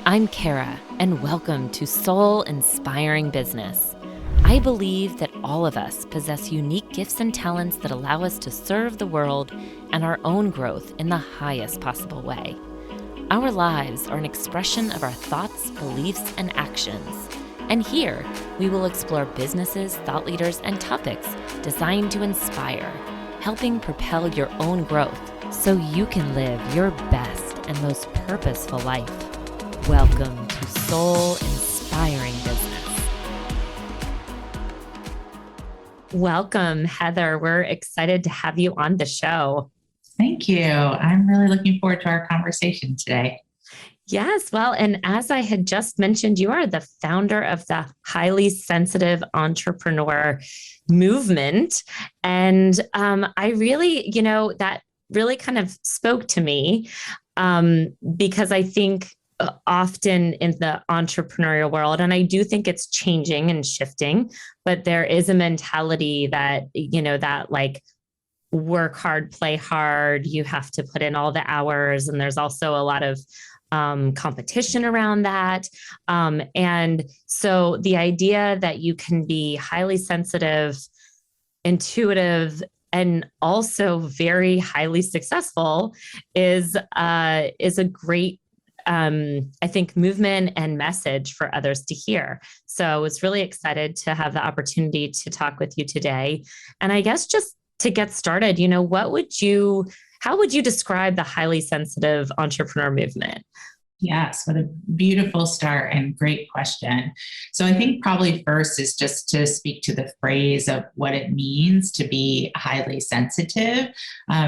I'm Kara, and welcome to Soul Inspiring Business. I believe that all of us possess unique gifts and talents that allow us to serve the world and our own growth in the highest possible way. Our lives are an expression of our thoughts, beliefs, and actions. And here, we will explore businesses, thought leaders, and topics designed to inspire, helping propel your own growth so you can live your best and most purposeful life. Welcome to Soul Inspiring Business. Welcome, Heather. We're excited to have you on the show. Thank you. I'm really looking forward to our conversation today. Yes, well, and as I had just mentioned, you are the founder of the Highly Sensitive Entrepreneur movement. And I really, that really kind of spoke to me because I think often in the entrepreneurial world, and I do think it's changing and shifting, but there is a mentality that, that like work hard, play hard, you have to put in all the hours. And there's also a lot of competition around that. And so the idea that you can be highly sensitive, intuitive, and also very highly successful is a great I think movement and message for others to hear. So I was really excited to have the opportunity to talk with you today. And I guess just to get started, how would you describe the highly sensitive entrepreneur movement? Yes, what a beautiful start and great question. So I think probably first is just to speak to the phrase of what it means to be highly sensitive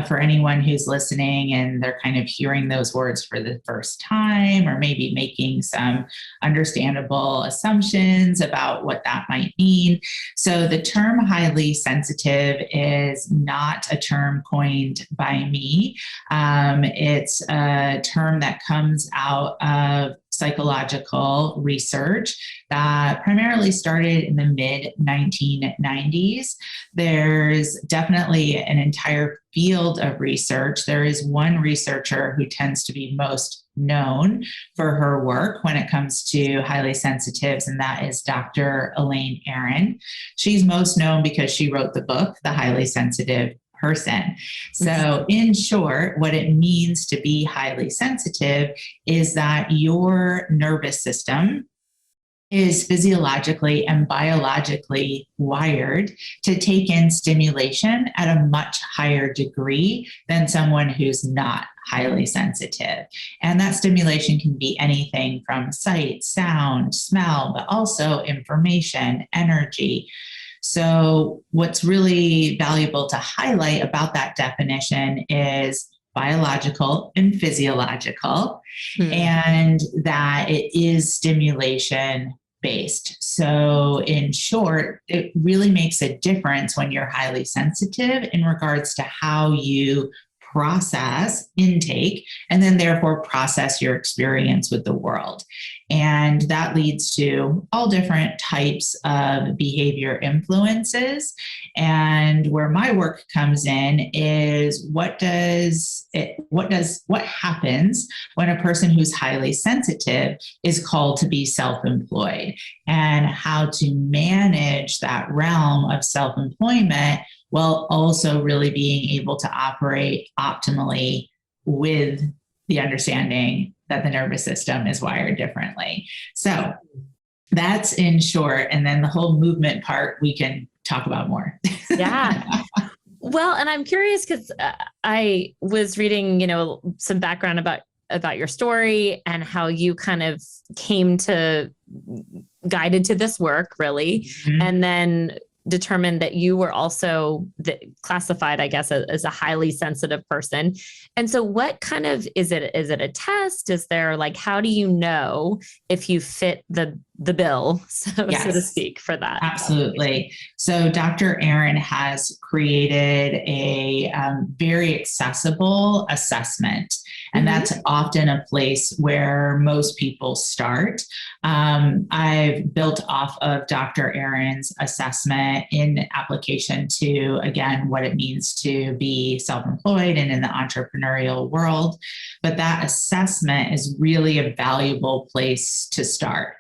for anyone who's listening and they're kind of hearing those words for the first time, or maybe making some understandable assumptions about what that might mean. So the term highly sensitive is not a term coined by me. It's a term that comes out of psychological research that primarily started in the mid 1990s. There's definitely an entire field of research. There is one researcher who tends to be most known for her work when it comes to highly sensitives, and that is Dr. Elaine Aron. She's most known because she wrote the book, The Highly Sensitive Person. So in short, what it means to be highly sensitive is that your nervous system is physiologically and biologically wired to take in stimulation at a much higher degree than someone who's not highly sensitive. And that stimulation can be anything from sight, sound, smell, but also information, energy. So what's really valuable to highlight about that definition is biological and physiological, and that it is stimulation based. So in short, it really makes a difference when you're highly sensitive in regards to how you process intake and then therefore process your experience with the world. And that leads to all different types of behavior influences. And where my work comes in is what happens when a person who's highly sensitive is called to be self-employed, and how to manage that realm of self-employment while also really being able to operate optimally with the understanding that the nervous system is wired differently. So that's in short. And then the whole movement part, we can talk about more. Yeah. Well, and I'm curious because I was reading, some background about your story and how you kind of came to guided to this work, really. Mm-hmm. And then determined that you were also classified, I guess, as a highly sensitive person. And so what kind of, is it a test? Is there how do you know if you fit the the bill, so to Yes. speak, for that. Absolutely. So Dr. Aaron has created a very accessible assessment, and that's often a place where most people start. I've built off of Dr. Aaron's assessment in application to, again, what it means to be self-employed and in the entrepreneurial world. But that assessment is really a valuable place to start.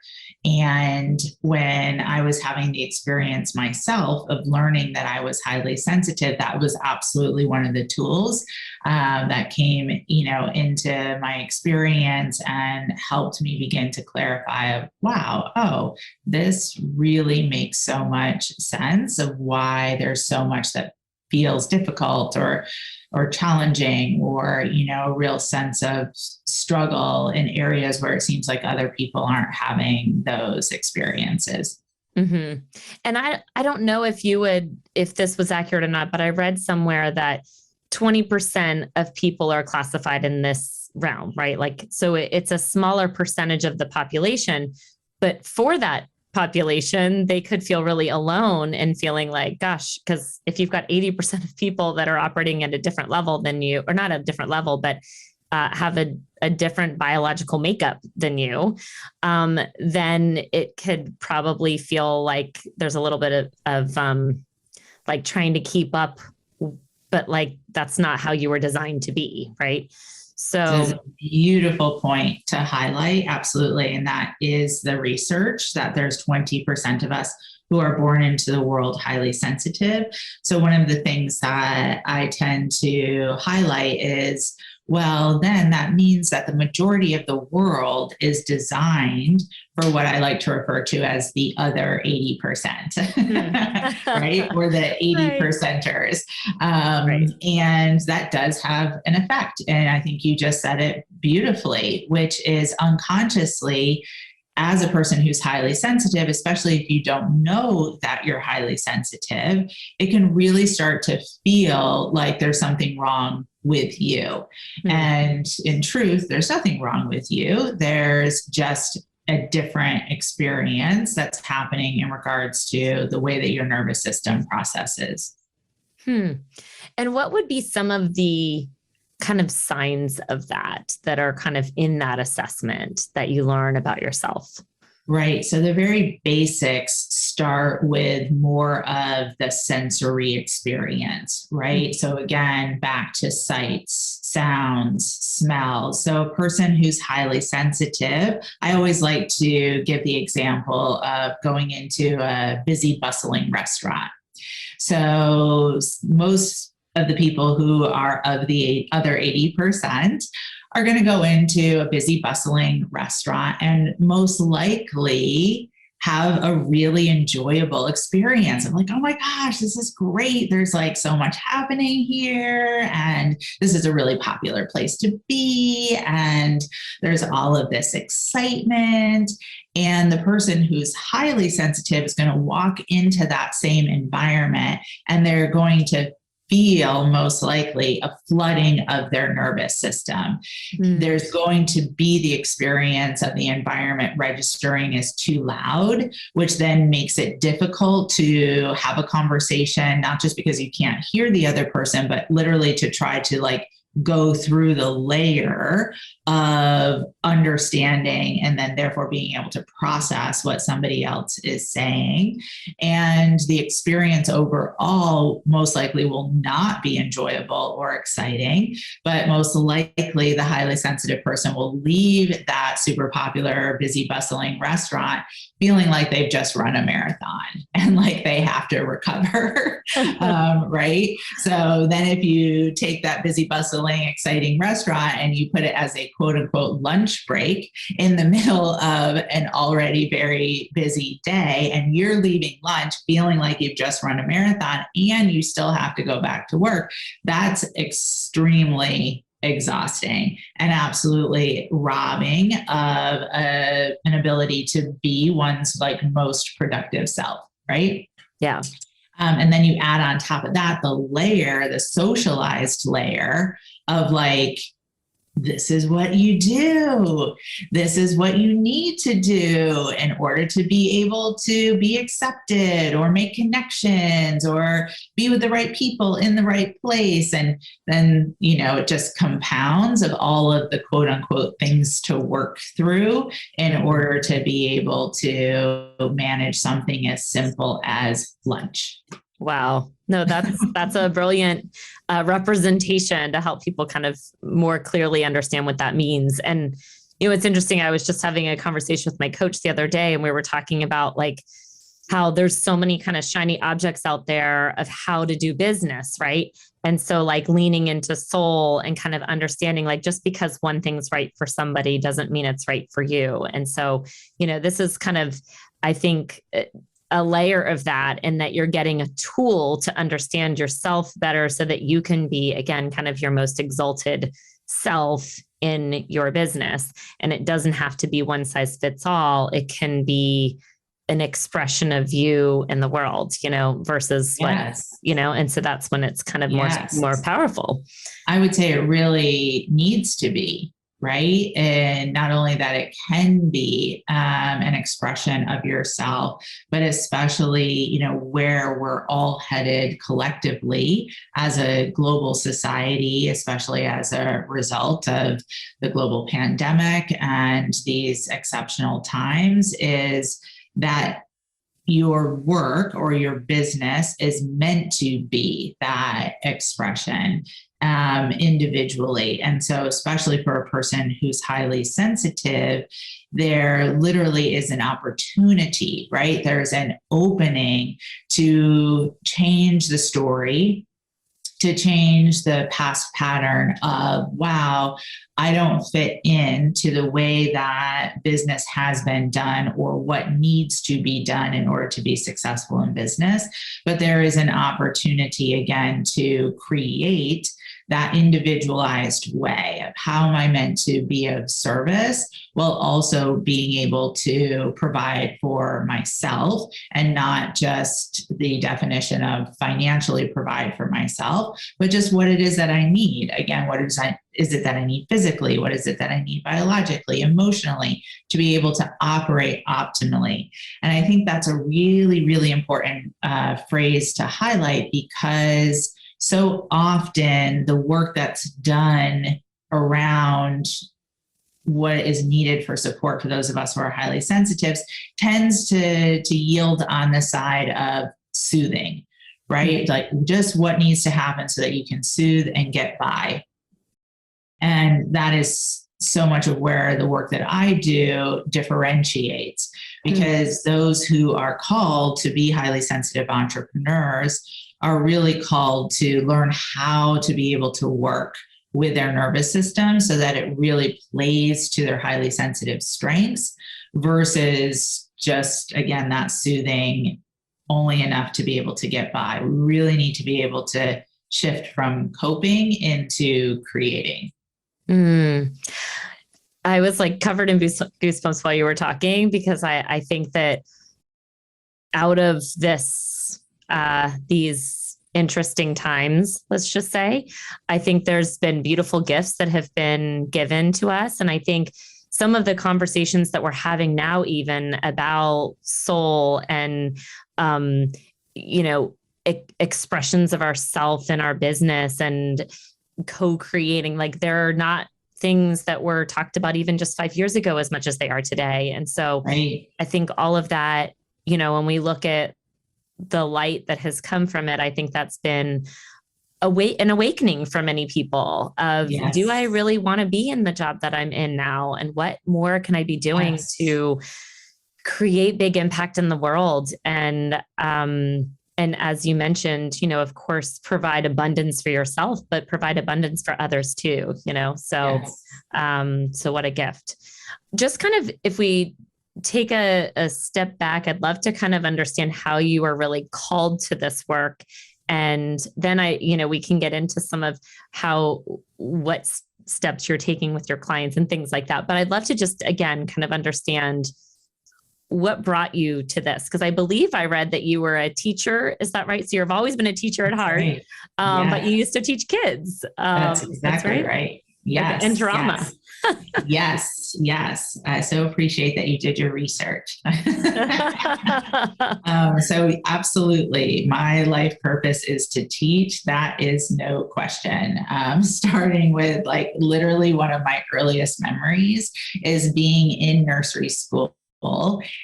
And when I was having the experience myself of learning that I was highly sensitive, that was absolutely one of the tools that came, into my experience and helped me begin to clarify, wow, oh, this really makes so much sense of why there's so much that feels difficult or challenging, or a real sense of struggle in areas where it seems like other people aren't having those experiences. And I don't know if this was accurate or not, but I read somewhere that 20% of people are classified in this realm, right? Like, so it's a smaller percentage of the population, but for that population, they could feel really alone and feeling like, gosh, because if you've got 80% of people that are operating at a different level than you, or not a different level, but have a different biological makeup than you, then it could probably feel like there's a little bit of like trying to keep up, but like that's not how you were designed to be, right? So this is a beautiful point to highlight. Absolutely. And that is the research that there's 20% of us who are born into the world highly sensitive. So one of the things that I tend to highlight is, well, then that means that the majority of the world is designed for what I like to refer to as the other 80%, right? Or the 80 percenters. Right. And that does have an effect. And I think you just said it beautifully, which is unconsciously, as a person who's highly sensitive, especially if you don't know that you're highly sensitive, it can really start to feel like there's something wrong with you. Mm-hmm. And in truth, there's nothing wrong with you. There's just a different experience that's happening in regards to the way that your nervous system processes. And what would be some of the kind of signs of that are kind of in that assessment that you learn about yourself? Right. So the very basics start with more of the sensory experience, right? So again, back to sights, sounds, smells. So a person who's highly sensitive, I always like to give the example of going into a busy, bustling restaurant. So most of the people who are of the other 80% are going to go into a busy, bustling restaurant and most likely have a really enjoyable experience. I'm like, oh my gosh, this is great. There's like so much happening here. And this is a really popular place to be. And there's all of this excitement. And the person who's highly sensitive is going to walk into that same environment and they're going to feel most likely a flooding of their nervous system. There's going to be the experience of the environment registering as too loud, which then makes it difficult to have a conversation, not just because you can't hear the other person, but literally to try to like go through the layer of understanding and then therefore being able to process what somebody else is saying. And the experience overall most likely will not be enjoyable or exciting, but most likely the highly sensitive person will leave that super popular, busy, bustling restaurant feeling like they've just run a marathon and like they have to recover, right? So then if you take that busy, bustling, exciting restaurant and you put it as a quote unquote lunch break in the middle of an already very busy day, and you're leaving lunch feeling like you've just run a marathon and you still have to go back to work, that's extremely exhausting and absolutely robbing of an ability to be one's like most productive self, right? Yeah. And then you add on top of that the socialized layer of like this is what you do. This is what you need to do in order to be able to be accepted or make connections or be with the right people in the right place. And then, it just compounds of all of the quote unquote things to work through in order to be able to manage something as simple as lunch. Wow. No, that's a brilliant representation to help people kind of more clearly understand what that means. And, it's interesting. I was just having a conversation with my coach the other day, and we were talking about like how there's so many kind of shiny objects out there of how to do business, right? And so like leaning into soul and kind of understanding like just because one thing's right for somebody doesn't mean it's right for you. And so, this is kind of, I think, a layer of that, and that you're getting a tool to understand yourself better so that you can be, again, kind of your most exalted self in your business. And it doesn't have to be one size fits all. It can be an expression of you in the world, versus yes. And so that's when it's kind of more powerful. I would say it really needs to be. Right. And not only that it can be an expression of yourself, but especially, where we're all headed collectively as a global society, especially as a result of the global pandemic and these exceptional times, is that your work or your business is meant to be that expression individually. And so, especially for a person who's highly sensitive, there literally is an opportunity, right? There's an opening to change the story, to change the past pattern of, wow, I don't fit into the way that business has been done or what needs to be done in order to be successful in business. But there is an opportunity, again, to create that individualized way of how am I meant to be of service, while also being able to provide for myself, and not just the definition of financially provide for myself, but just what it is that I need. Again, what is it that I need physically? What is it that I need biologically, emotionally, to be able to operate optimally? And I think that's a really, really important phrase to highlight, because so often the work that's done around what is needed for support for those of us who are highly sensitives tends to yield on the side of soothing, right? Like just what needs to happen so that you can soothe and get by. And that is so much of where the work that I do differentiates, because those who are called to be highly sensitive entrepreneurs are really called to learn how to be able to work with their nervous system so that it really plays to their highly sensitive strengths, versus just, again, that soothing only enough to be able to get by. We really need to be able to shift from coping into creating. I was like covered in goosebumps while you were talking, because I think that out of these interesting times, let's just say, I think there's been beautiful gifts that have been given to us. And I think some of the conversations that we're having now, even about soul and, expressions of ourself in our business and co-creating, like they're not things that were talked about even just 5 years ago as much as they are today. And so right. I think all of that, when we look at the light that has come from it, I think that's been an awakening for many people of, yes, do I really want to be in the job that I'm in now? And what more can I be doing, yes, to create big impact in the world? And as you mentioned, of course, provide abundance for yourself, but provide abundance for others too, so, yes. So what a gift. Just kind of, if we take a step back, I'd love to kind of understand how you are really called to this work. And then we can get into some of what steps you're taking with your clients and things like that. But I'd love to just, again, kind of understand what brought you to this? Because I believe I read that you were a teacher. Is that right? So you've always been a teacher at heart, right. But you used to teach kids. That's exactly right. Yes. And drama. Yes. Yes. I so appreciate that you did your research. So absolutely, my life purpose is to teach. That is no question. Starting with like literally one of my earliest memories is being in nursery school.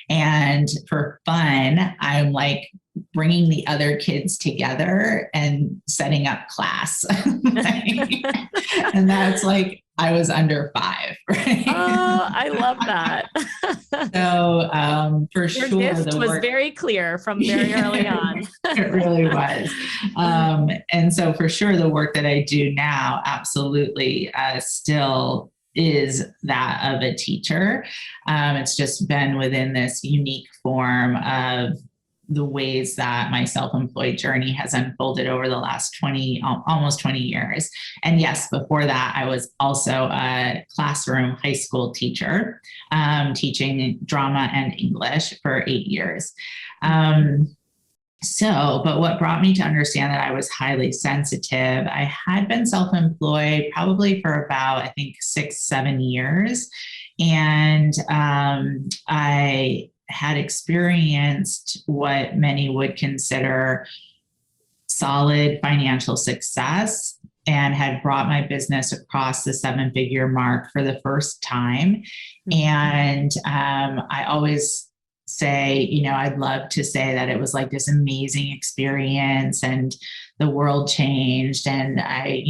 And for fun, I'm like bringing the other kids together and setting up class. And that's like, I was under 5, right? Oh, I love that. So for Your sure, gift was very clear from very early on. It really was. And so for sure, the work that I do now absolutely still is that of a teacher. It's just been within this unique form of the ways that my self-employed journey has unfolded over the last almost 20 years. And yes, before that, I was also a classroom high school teacher, teaching drama and English for 8 years. But what brought me to understand that I was highly sensitive, I had been self-employed probably for about, I think, 6-7 years. And I had experienced what many would consider solid financial success and had brought my business across the 7-figure mark for the first time. And I always say, I'd love to say that it was like this amazing experience and the world changed. And I,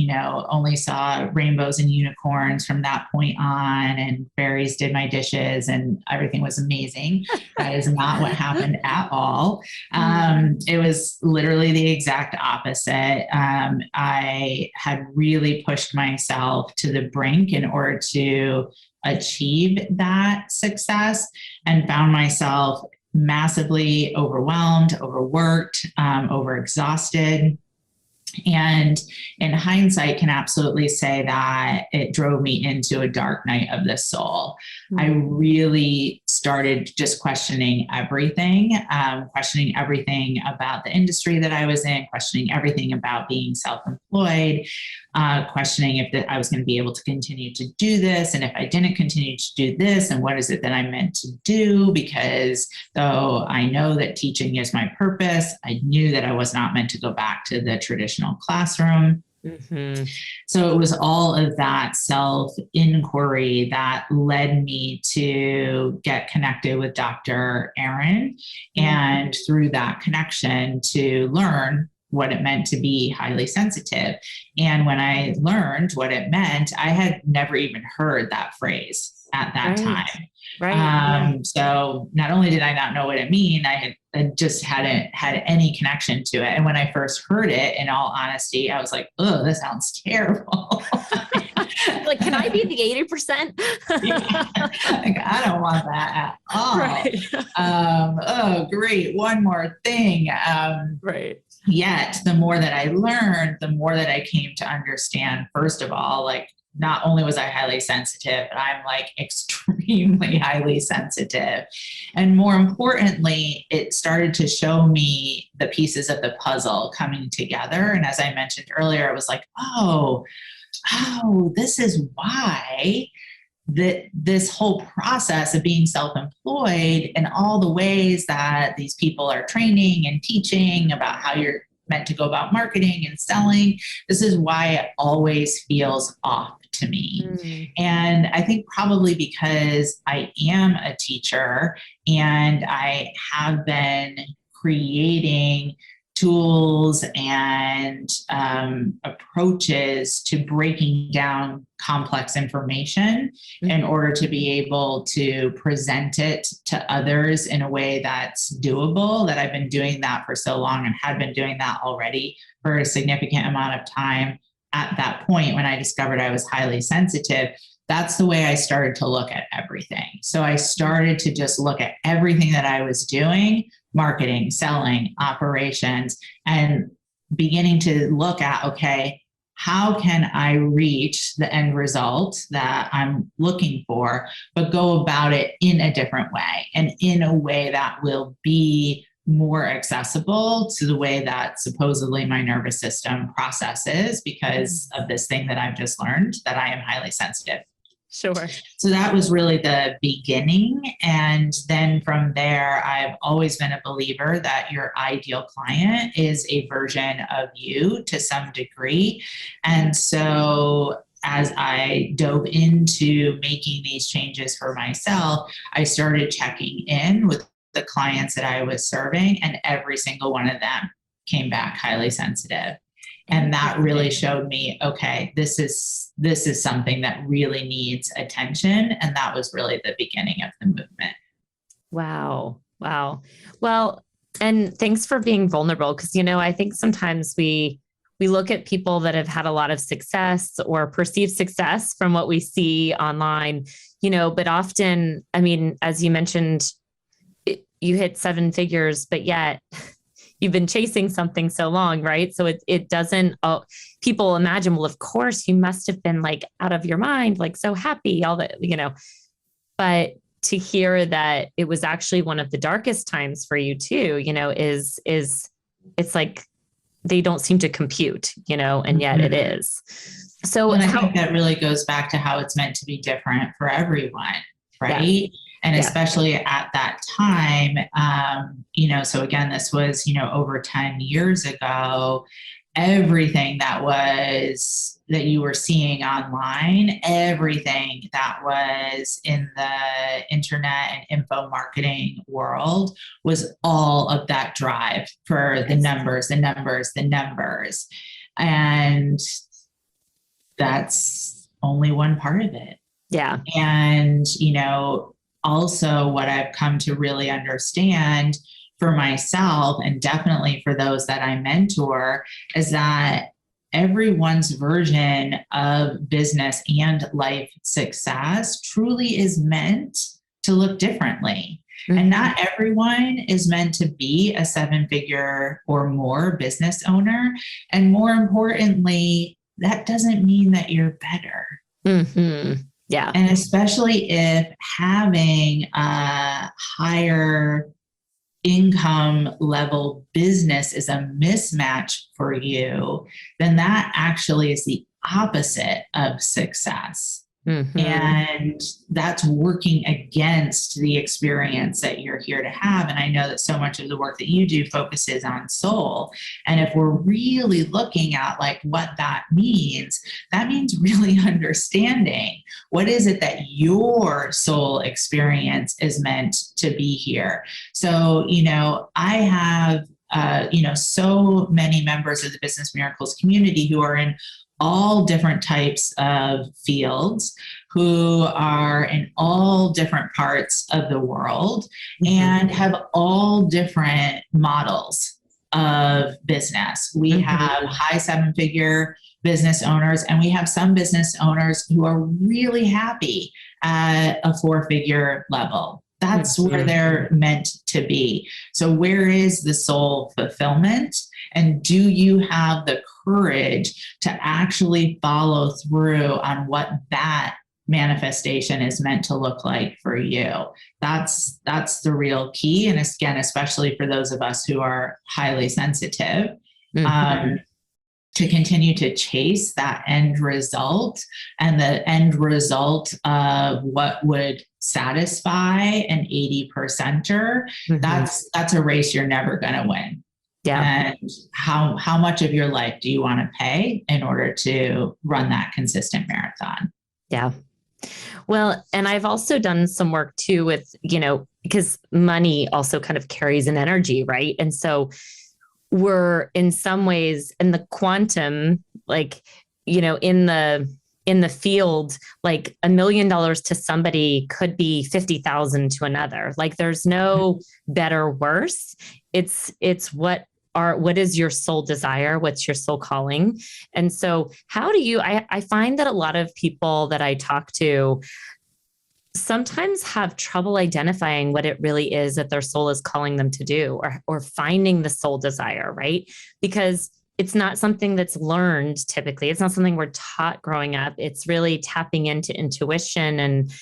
only saw rainbows and unicorns from that point on, and fairies did my dishes and everything was amazing. That is not what happened at all. It was literally the exact opposite. I had really pushed myself to the brink in order to achieve that success, and found myself massively overwhelmed, overworked, overexhausted. And in hindsight, can absolutely say that it drove me into a dark night of the soul. I really started just questioning everything about the industry that I was in, questioning everything about being self-employed, questioning if I was going to be able to continue to do this. And if I didn't continue to do this, and what is it that I'm meant to do? Because though I know that teaching is my purpose, I knew that I was not meant to go back to the traditional classroom. So it was all of that self-inquiry that led me to get connected with Dr. Aaron, and through that connection to learn what it meant to be highly sensitive. And when I learned what it meant, I had never even heard that phrase at that time. So not only did I not know what it meant, I just hadn't had any connection to it. And when I first heard it, in all honesty, I was like, oh, this sounds terrible. Like, can I be the 80%? Like, I don't want that at all. Oh, great. One more thing. Yet the more that I learned, the more that I came to understand, first of all, like, not only was I highly sensitive, but I'm like extremely highly sensitive. And more importantly, it started to show me the pieces of the puzzle coming together. And as I mentioned earlier, it was like, oh, this is why this whole process of being self-employed and all the ways that these people are training and teaching about how you're meant to go about marketing and selling, this is why it always feels off to me. And I think probably because I am a teacher and I have been creating tools and approaches to breaking down complex information in order to be able to present it to others in a way that's doable, that I've been doing that for so long and had been doing that already for a significant amount of time. At that point, when I discovered I was highly sensitive, that's the way I started to look at everything. So I started to just look at everything that I was doing, marketing, selling, operations, and beginning to look at, okay, how can I reach the end result that I'm looking for, but go about it in a different way and in a way that will be more accessible to the way that supposedly my nervous system processes because of this thing that I've just learned, that I am highly sensitive. Sure. So that was really the beginning. And then from there, I've always been a believer that your ideal client is a version of you to some degree. And so as I dove into making these changes for myself, I started checking in with the clients that I was serving, and every single one of them came back highly sensitive. And that really showed me, okay, this is something that really needs attention. And that was really the beginning of the movement. Wow. Wow. Well, and thanks for being vulnerable. Cause, I think sometimes we look at people that have had a lot of success or perceived success from what we see online, but often, I mean, as you mentioned, you hit 7 figures, but yet you've been chasing something so long, right? So it doesn't, people imagine, well, of course you must have been like out of your mind, like so happy, all that, but to hear that it was actually one of the darkest times for you too, is it's like, they don't seem to compute, and yet it is. So and I think that really goes back to how it's meant to be different for everyone, right? Yeah. And especially at that time, so again, this was, over 10 years ago, everything that you were seeing online, everything that was in the internet and info marketing world was all of that drive for the numbers. And that's only one part of it. Yeah. And, also what I've come to really understand for myself, and definitely for those that I mentor, is that everyone's version of business and life success truly is meant to look differently. Mm-hmm. And not everyone is meant to be a 7-figure or more business owner. And more importantly, that doesn't mean that you're better. Mm-hmm. Yeah. And especially if having a higher income level business is a mismatch for you, then that actually is the opposite of success. Mm-hmm. And that's working against the experience that you're here to have. And I know that so much of the work that you do focuses on soul. And if we're really looking at like what that means really understanding what is it that your soul experience is meant to be here. So, I have, so many members of the Business Miracles community who are in all different types of fields, who are in all different parts of the world, mm-hmm. and have all different models of business. We mm-hmm. have high 7-figure business owners, and we have some business owners who are really happy at a 4-figure level. That's mm-hmm. where they're meant to be. So where is the soul fulfillment? And do you have the courage to actually follow through on what that manifestation is meant to look like for you? That's the real key. And again, especially for those of us who are highly sensitive, mm-hmm. To continue to chase that end result, and the end result of what would satisfy an 80%er, mm-hmm. that's a race you're never going to win. Yeah. And how much of your life do you want to pay in order to run that consistent marathon? Yeah. Well, and I've also done some work too with, because money also kind of carries an energy, right? And so we're in some ways in the quantum, like, in the field, like $1 million to somebody could be 50,000 to another. Like there's no better, worse. It's what is your soul desire? What's your soul calling? And so how do you, I find that a lot of people that I talk to sometimes have trouble identifying what it really is that their soul is calling them to do, or finding the soul desire, right? Because it's not something that's learned typically. It's not something we're taught growing up. It's really tapping into intuition and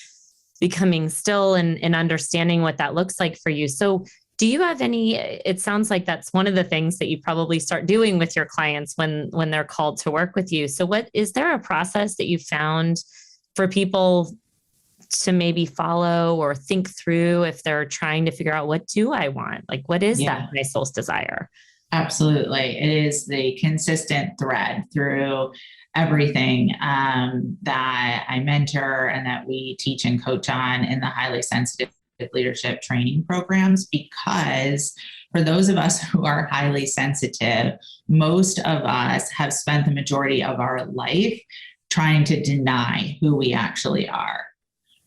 becoming still and understanding what that looks like for you. So Do you have any, it sounds like that's one of the things that you probably start doing with your clients when they're called to work with you. So what, is there a process that you found for people to maybe follow or think through if they're trying to figure out, what do I want? Like, what is that my soul's desire? Absolutely. It is the consistent thread through everything that I mentor and that we teach and coach on in the highly sensitive leadership training programs, because for those of us who are highly sensitive, most of us have spent the majority of our life trying to deny who we actually are.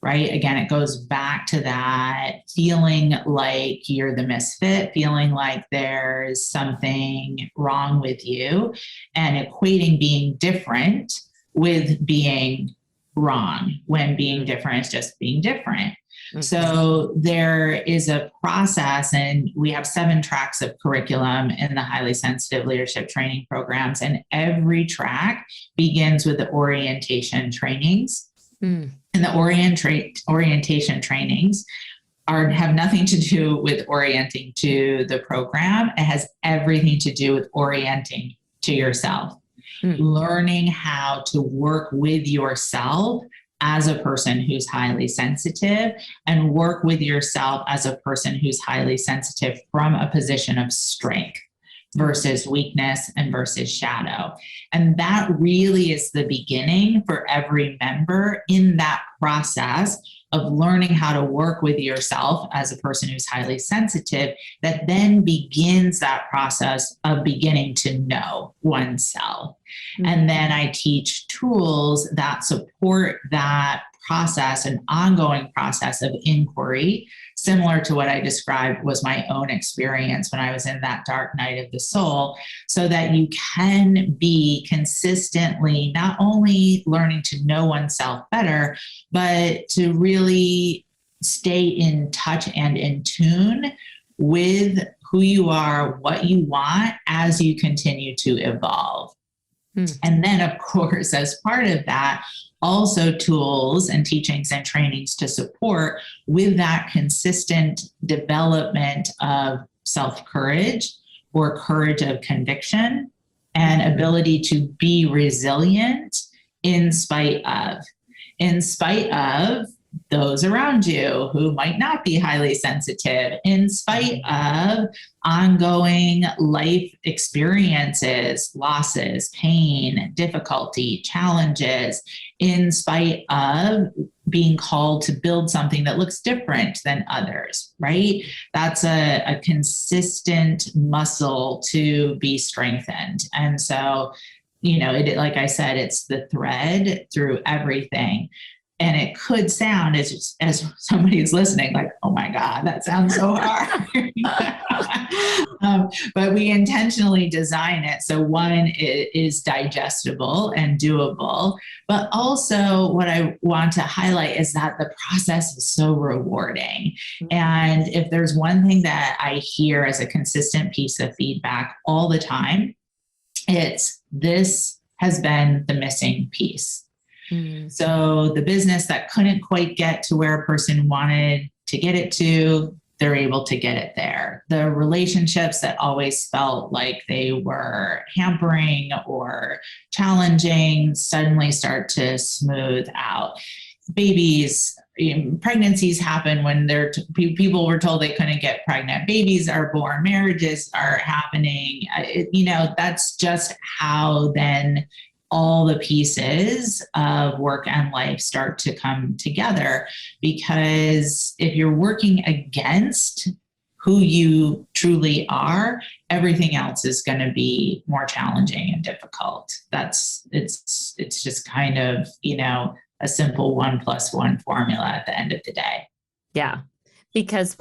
Right? Again, it goes back to that feeling like you're the misfit, feeling like there's something wrong with you, and equating being different with being wrong, when being different is just being different. Mm-hmm. So there is a process, and we have 7 tracks of curriculum in the highly sensitive leadership training programs, and every track begins with the orientation trainings. And the orientation trainings have nothing to do with orienting to the program. It has everything to do with orienting to yourself, learning how to work with yourself as a person who's highly sensitive, and work with yourself as a person who's highly sensitive from a position of strength versus weakness and versus shadow. And that really is the beginning for every member in that process of learning how to work with yourself as a person who's highly sensitive, that then begins that process of beginning to know oneself. Mm-hmm. And then I teach tools that support that process, an ongoing process of inquiry, similar to what I described was my own experience when I was in that dark night of the soul, so that you can be consistently not only learning to know oneself better, but to really stay in touch and in tune with who you are, what you want as you continue to evolve. And then, of course, as part of that, also tools and teachings and trainings to support with that consistent development of self-courage or courage of conviction and ability to be resilient in spite of those around you who might not be highly sensitive, in spite of ongoing life experiences, losses, pain, difficulty, challenges, in spite of being called to build something that looks different than others, right? That's a consistent muscle to be strengthened. And so, like I said, it's the thread through everything. And it could sound, as somebody who's listening, like, oh my God, that sounds so hard. But we intentionally design it so, one, it is digestible and doable. But also what I want to highlight is that the process is so rewarding. And if there's one thing that I hear as a consistent piece of feedback all the time, it's, this has been the missing piece. So the business that couldn't quite get to where a person wanted to get it to, they're able to get it there. The relationships that always felt like they were hampering or challenging suddenly start to smooth out. Babies, pregnancies happen when people were told they couldn't get pregnant. Babies are born, marriages are happening. That's just how then all the pieces of work and life start to come together. Because if you're working against who you truly are, everything else is going to be more challenging and difficult. It's just kind of, a simple 1 + 1 formula at the end of the day. Yeah. Because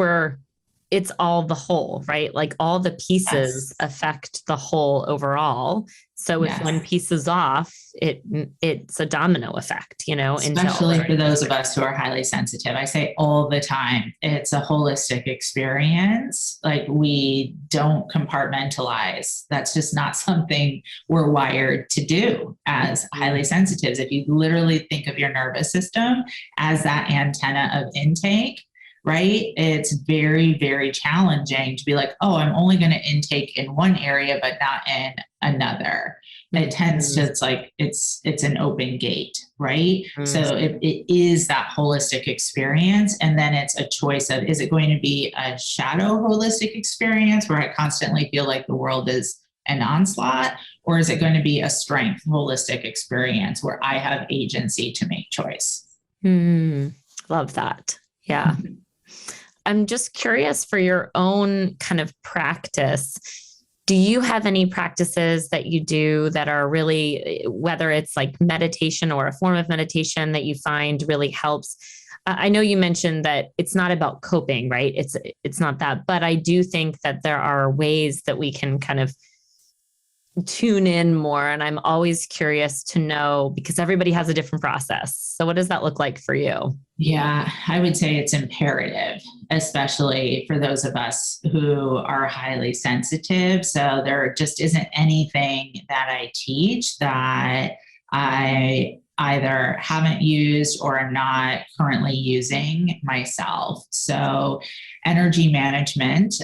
it's all the whole, right? Like all the pieces affect the whole overall. So if one piece is off, it's a domino effect, Especially for those of us who are highly sensitive. I say all the time, it's a holistic experience. Like, we don't compartmentalize. That's just not something we're wired to do as highly sensitives. If you literally think of your nervous system as that antenna of intake, right? It's very, very challenging to be like, oh, I'm only going to intake in one area, but not in another. It tends to, it's an open gate, right? So it is that holistic experience. And then it's a choice of, is it going to be a shadow holistic experience where I constantly feel like the world is an onslaught? Or is it going to be a strength holistic experience where I have agency to make choice? Love that. Yeah. I'm just curious for your own kind of practice. Do you have any practices that you do that are really, whether it's like meditation or a form of meditation that you find really helps? I know you mentioned that it's not about coping, right? It's not that, but I do think that there are ways that we can kind of tune in more. And I'm always curious to know, because everybody has a different process. So what does that look like for you? Yeah, I would say it's imperative, especially for those of us who are highly sensitive. So there just isn't anything that I teach that I either haven't used or am not currently using myself. So energy management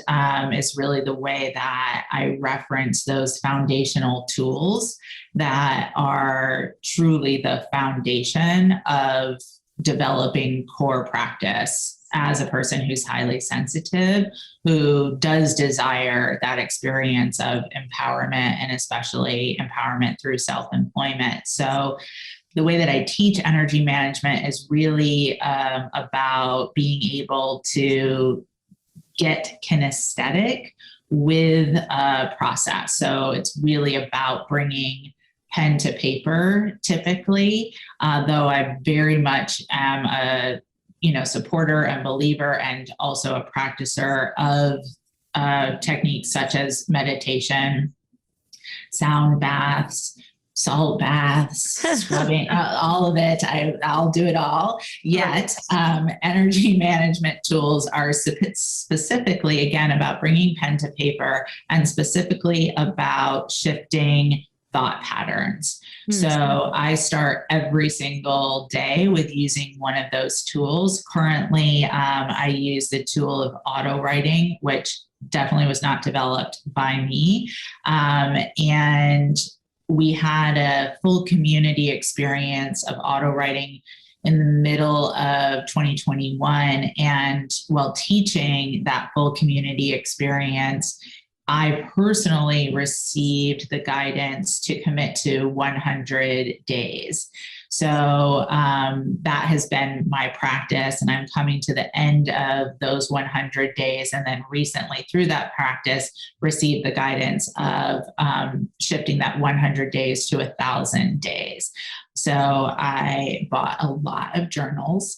is really the way that I reference those foundational tools that are truly the foundation of developing core practice as a person who's highly sensitive, who does desire that experience of empowerment, and especially empowerment through self-employment. So the way that I teach energy management is really about being able to get kinesthetic with a process. So it's really about bringing pen to paper typically, though I very much am a supporter and believer and also a practicer of techniques such as meditation, sound baths, salt baths, scrubbing, all of it. I'll do it all. Yet energy management tools are specifically, again, about bringing pen to paper and specifically about shifting thought patterns. So I start every single day with using one of those tools. Currently, I use the tool of auto writing, which definitely was not developed by me. And we had a full community experience of auto writing in the middle of 2021. And while teaching that full community experience, I personally received the guidance to commit to 100 days. So that has been my practice, and I'm coming to the end of those 100 days. And then recently, through that practice, received the guidance of shifting that 100 days to 1,000 days. So I bought a lot of journals.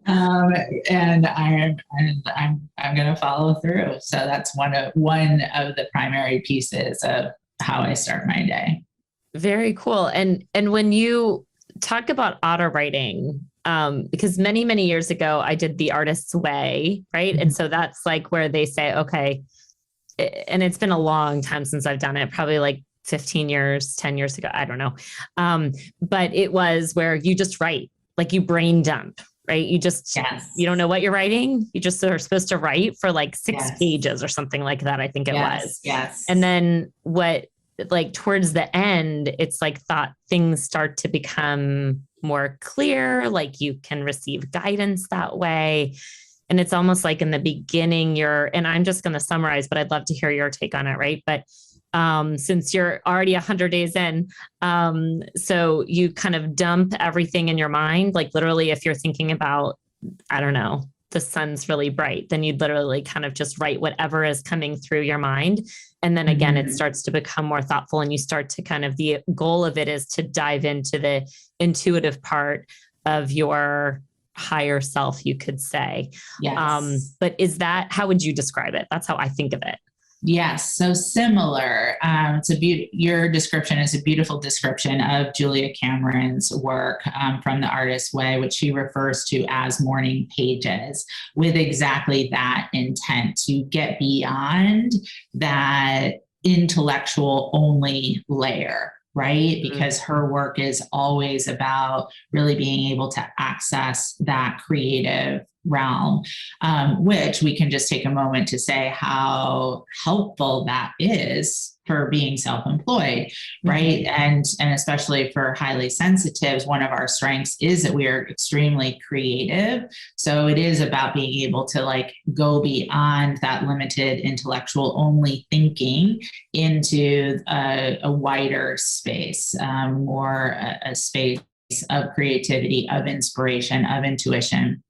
And I'm going to follow through. So that's one of the primary pieces of how I start my day. Very cool. And when you talk about auto writing, because many years ago I did the artist's way, right? And so that's like where they say, okay, and it's been a long time since I've done it, probably like 15 years, 10 years ago, I don't know. But it was where you just write, like you brain dump, right? You just, you don't know what you're writing. You just are supposed to write for like 6 pages or something like that. I think it was. Yes. And then like towards the end, it's like things start to become more clear, like you can receive guidance that way. And it's almost like in the beginning and I'm just going to summarize, but I'd love to hear your take on it. Right. But since you're already 100 days in, so you kind of dump everything in your mind, like literally if you're thinking about, I don't know, the sun's really bright, then you'd literally kind of just write whatever is coming through your mind. And then again, it starts to become more thoughtful, and you start to the goal of it is to dive into the intuitive part of your higher self, you could say. Yes. But how would you describe it? That's how I think of it. Yes, so similar. Your description is a beautiful description of Julia Cameron's work from The Artist's Way, which she refers to as morning pages, with exactly that intent to get beyond that intellectual only layer, right? Because her work is always about really being able to access that creative realm, which we can just take a moment to say how helpful that is for being self-employed, right? And especially for highly sensitives, one of our strengths is that we are extremely creative. So it is about being able to like go beyond that limited intellectual only thinking into a wider space, more a space of creativity, of inspiration, of intuition.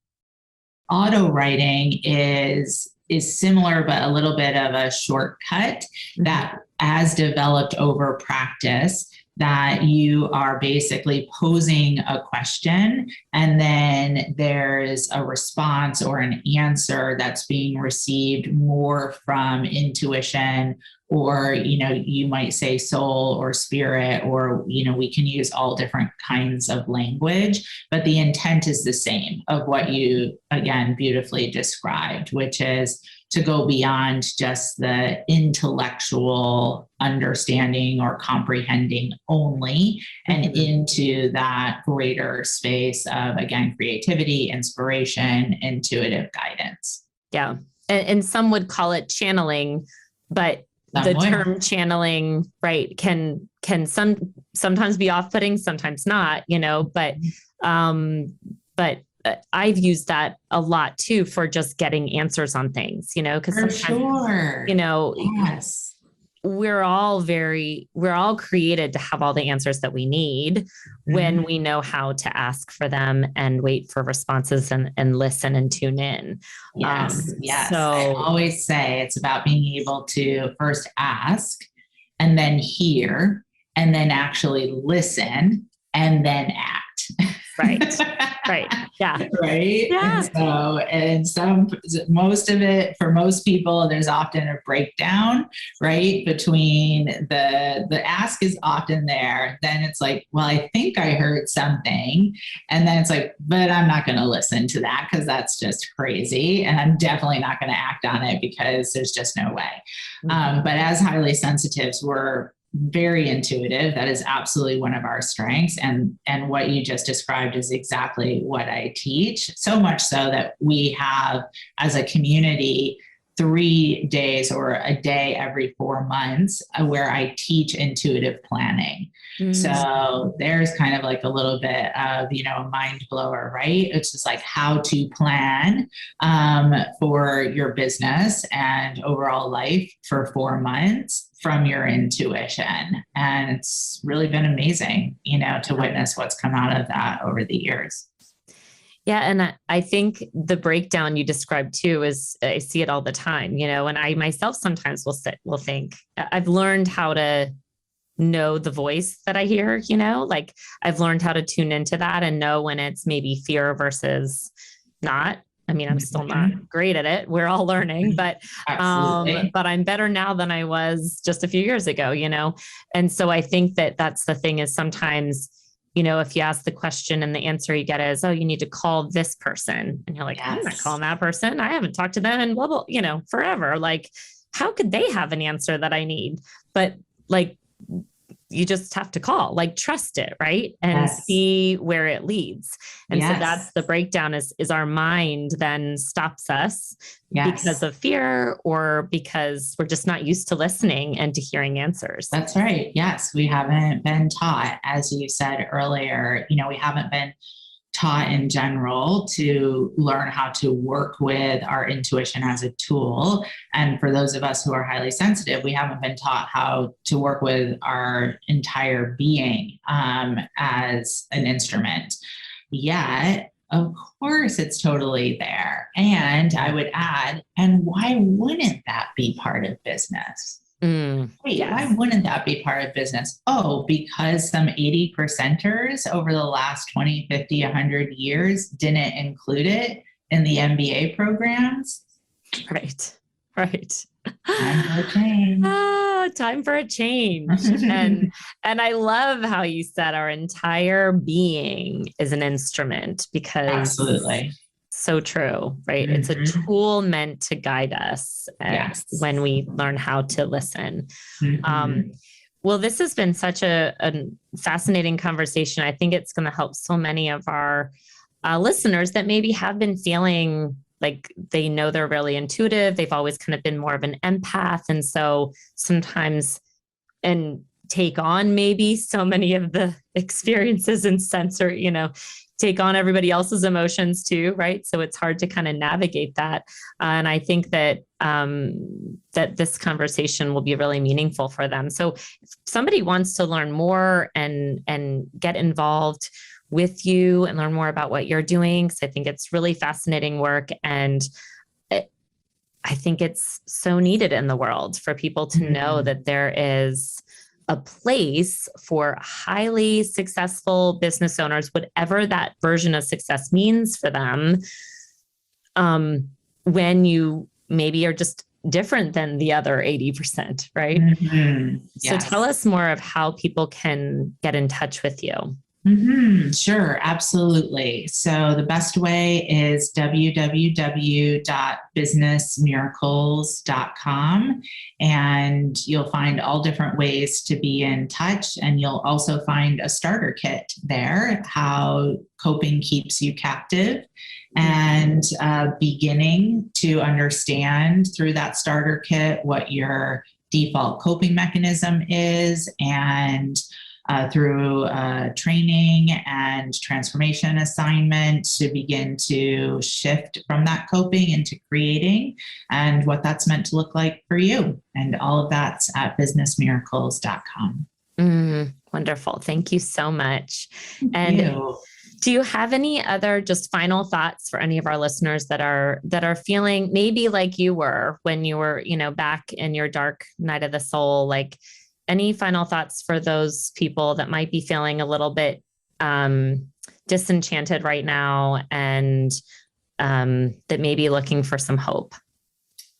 Auto writing is similar, but a little bit of a shortcut that has developed over practice, that you are basically posing a question and then there's a response or an answer that's being received more from intuition, or, you know, you might say soul or spirit, or, you know, we can use all different kinds of language, but the intent is the same of what you, again, beautifully described, which is to go beyond just the intellectual understanding or comprehending only, and into that greater space of, again, creativity, inspiration, intuitive guidance. Yeah. And some would call it channeling, but the term channeling, right, can sometimes be off-putting, sometimes not, you know, but I've used that a lot too for just getting answers on things, you know, because sometimes, you know, we're all created to have all the answers that we need when we know how to ask for them and wait for responses and listen and tune in. Yes. So I always say it's about being able to first ask and then hear and then actually listen and then act. Right. Right. Yeah. Right. Yeah. Most of it, for most people, there's often a breakdown, right? Between the ask is often there. Then it's like, well, I think I heard something. And then it's like, but I'm not going to listen to that because that's just crazy. And I'm definitely not going to act on it because there's just no way. But as highly sensitives, we're very intuitive. That is absolutely one of our strengths. And what you just described is exactly what I teach. So much so that we have, as a community, 3 days or a day every 4 months where I teach intuitive planning. So there's kind of like a little bit of, you know, a mind blower, right? It's just like how to plan for your business and overall life for 4 months from your intuition. And it's really been amazing, you know, to witness what's come out of that over the years. Yeah. And I think the breakdown you described too is, I see it all the time, you know, and I myself sometimes will think I've learned how to know the voice that I hear, you know, like I've learned how to tune into that and know when it's maybe fear versus not. I mean, I'm still not great at it. We're all learning, but I'm better now than I was just a few years ago, you know? And so I think that that's the thing, is sometimes, you know, if you ask the question and the answer you get is, oh, you need to call this person. And you're like, I'm not calling that person. I haven't talked to them in blah, blah, you know, forever. Like, how could they have an answer that I need? But like, you just have to call, like, trust it, right? And see where it leads. And so that's the breakdown, is our mind then stops us because of fear, or because we're just not used to listening and to hearing answers. That's right. Yes. We haven't been taught, as you said earlier, you know, we haven't been taught in general to learn how to work with our intuition as a tool. And for those of us who are highly sensitive, we haven't been taught how to work with our entire being as an instrument. Yet, of course, it's totally there. And I would add, and why wouldn't that be part of business? Why wouldn't that be part of business? Oh, because some 80%ers over the last 20, 50, 100 years didn't include it in the MBA programs. Right. Time for a change. Time for a change. and I love how you said our entire being is an instrument, because absolutely. So true, right? It's a tool meant to guide us when we learn how to listen. Well, this has been such a fascinating conversation. I think it's going to help so many of our listeners that maybe have been feeling like they know they're really intuitive. They've always kind of been more of an empath. And so sometimes, and take on maybe so many of the experiences and sensor, take on everybody else's emotions too, right? So it's hard to kind of navigate that. And I think that that this conversation will be really meaningful for them. So if somebody wants to learn more and get involved with you and learn more about what you're doing, because I think it's really fascinating work, and I think it's so needed in the world for people to know that there is a place for highly successful business owners, whatever that version of success means for them, when you maybe are just different than the other 80%, right? So tell us more of how people can get in touch with you. Sure, absolutely. So the best way is www.businessmiracles.com, and you'll find all different ways to be in touch. And you'll also find a starter kit there, how coping keeps you captive, and beginning to understand through that starter kit what your default coping mechanism is, and through training and transformation assignment to begin to shift from that coping into creating, and what that's meant to look like for you. And all of that's at businessmiracles.com. Wonderful. Thank you so much. Thank you. Do you have any other just final thoughts for any of our listeners that are feeling maybe like you were when you were, back in your dark night of the soul? Like, any final thoughts for those people that might be feeling a little bit disenchanted right now, and that may be looking for some hope?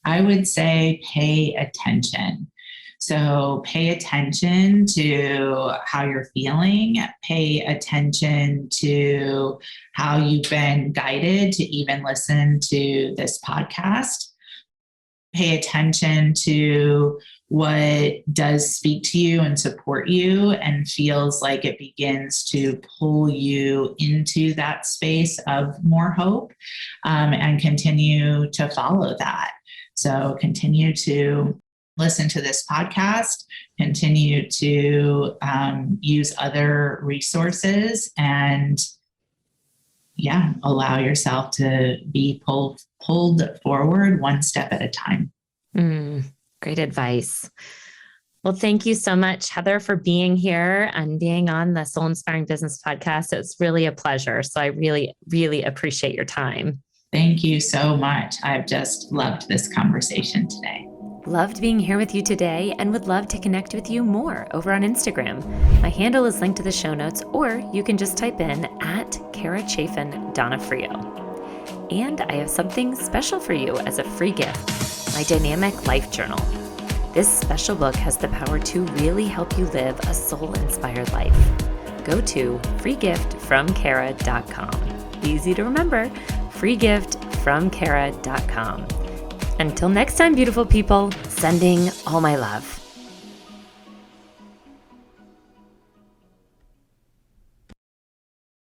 I would say pay attention. So pay attention to how you're feeling. Pay attention to how you've been guided to even listen to this podcast. Pay attention to what does speak to you and support you and feels like it begins to pull you into that space of more hope, and continue to follow that. So continue to listen to this podcast, continue to use other resources, and allow yourself to be pulled forward one step at a time. Great advice. Well, thank you so much, Heather, for being here and being on the Soul Inspiring Business Podcast. It's really a pleasure. So I really, really appreciate your time. Thank you so much. I've just loved this conversation today. Loved being here with you today, and would love to connect with you more over on Instagram. My handle is linked to the show notes, or you can just type in @Chaffin Donofrio. And I have something special for you as a free gift, my Dynamic Life Journal. This special book has the power to really help you live a soul-inspired life. Go to freegiftfromkara.com. Easy to remember, freegiftfromkara.com. Until next time, beautiful people, sending all my love.